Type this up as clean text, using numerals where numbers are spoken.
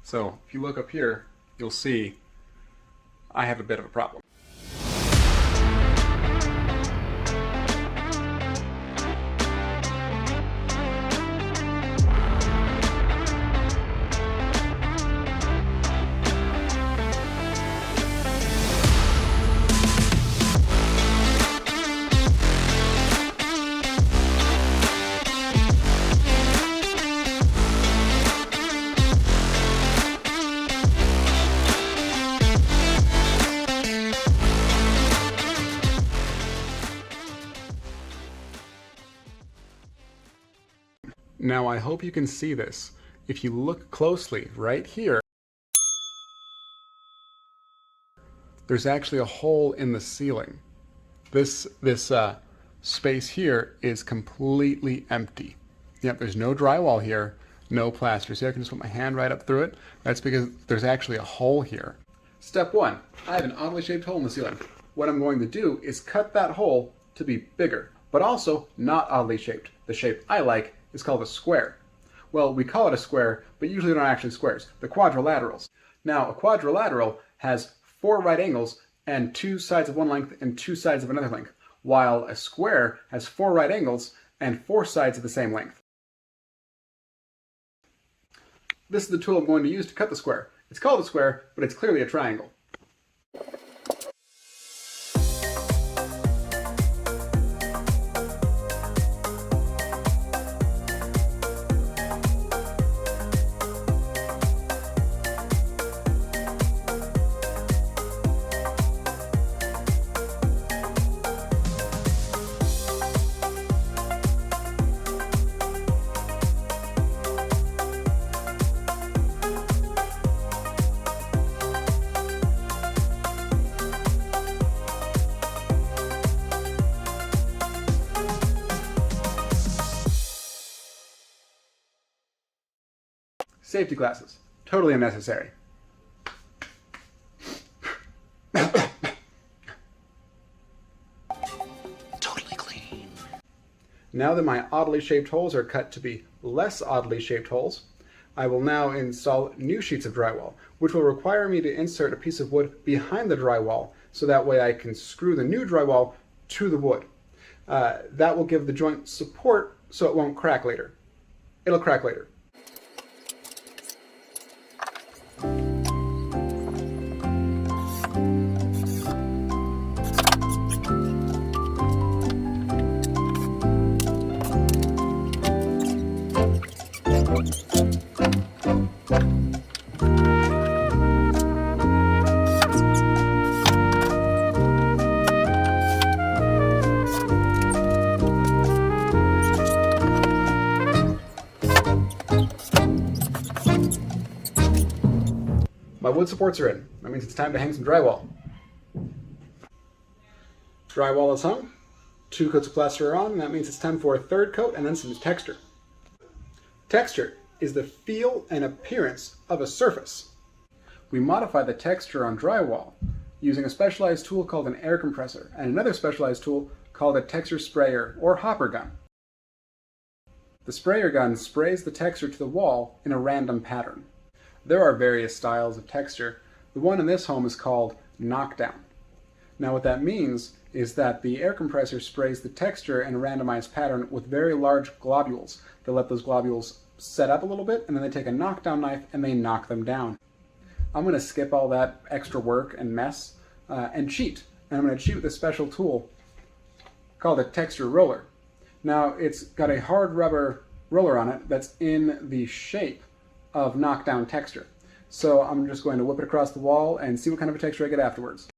So if you look up here, you'll see I have a bit of a problem. Now I hope you can see this. If you look closely right here, there's actually a hole in the ceiling. This space here is completely empty. Yep, there's no drywall here, no plaster. See, I can just put my hand right up through it. That's because there's actually a hole here. Step one, I have an oddly shaped hole in the ceiling. What I'm going to do is cut that hole to be bigger, but also not oddly shaped. The shape I like is called a square. Well, we call it a square, but usually they're not actually squares. They're quadrilaterals. Now, a quadrilateral has 4 right angles and 2 sides of one length and 2 sides of another length, while a square has 4 right angles and 4 sides of the same length. This is the tool I'm going to use to cut the square. It's called a square, but it's clearly a triangle. Safety glasses, totally unnecessary. Totally clean. Now that my oddly shaped holes are cut to be less oddly shaped holes, I will now install new sheets of drywall, which will require me to insert a piece of wood behind the drywall, so that way I can screw the new drywall to the wood. That will give the joint support so it won't crack later. It'll crack later. My wood supports are in. That means it's time to hang some drywall. Drywall is hung, 2 coats of plaster are on, and that means it's time for a 3rd coat and then some texture. Texture is the feel and appearance of a surface. We modify the texture on drywall using a specialized tool called an air compressor and another specialized tool called a texture sprayer or hopper gun. The sprayer gun sprays the texture to the wall in a random pattern. There are various styles of texture. The one in this home is called knockdown. Now what that means is that the air compressor sprays the texture in a randomized pattern with very large globules. They let those globules set up a little bit, and then they take a knockdown knife and they knock them down. I'm going to skip all that extra work and mess and cheat. And I'm going to cheat with a special tool called a texture roller. Now it's got a hard rubber roller on it that's in the shape of knockdown texture. So I'm just going to whip it across the wall and see what kind of a texture I get afterwards.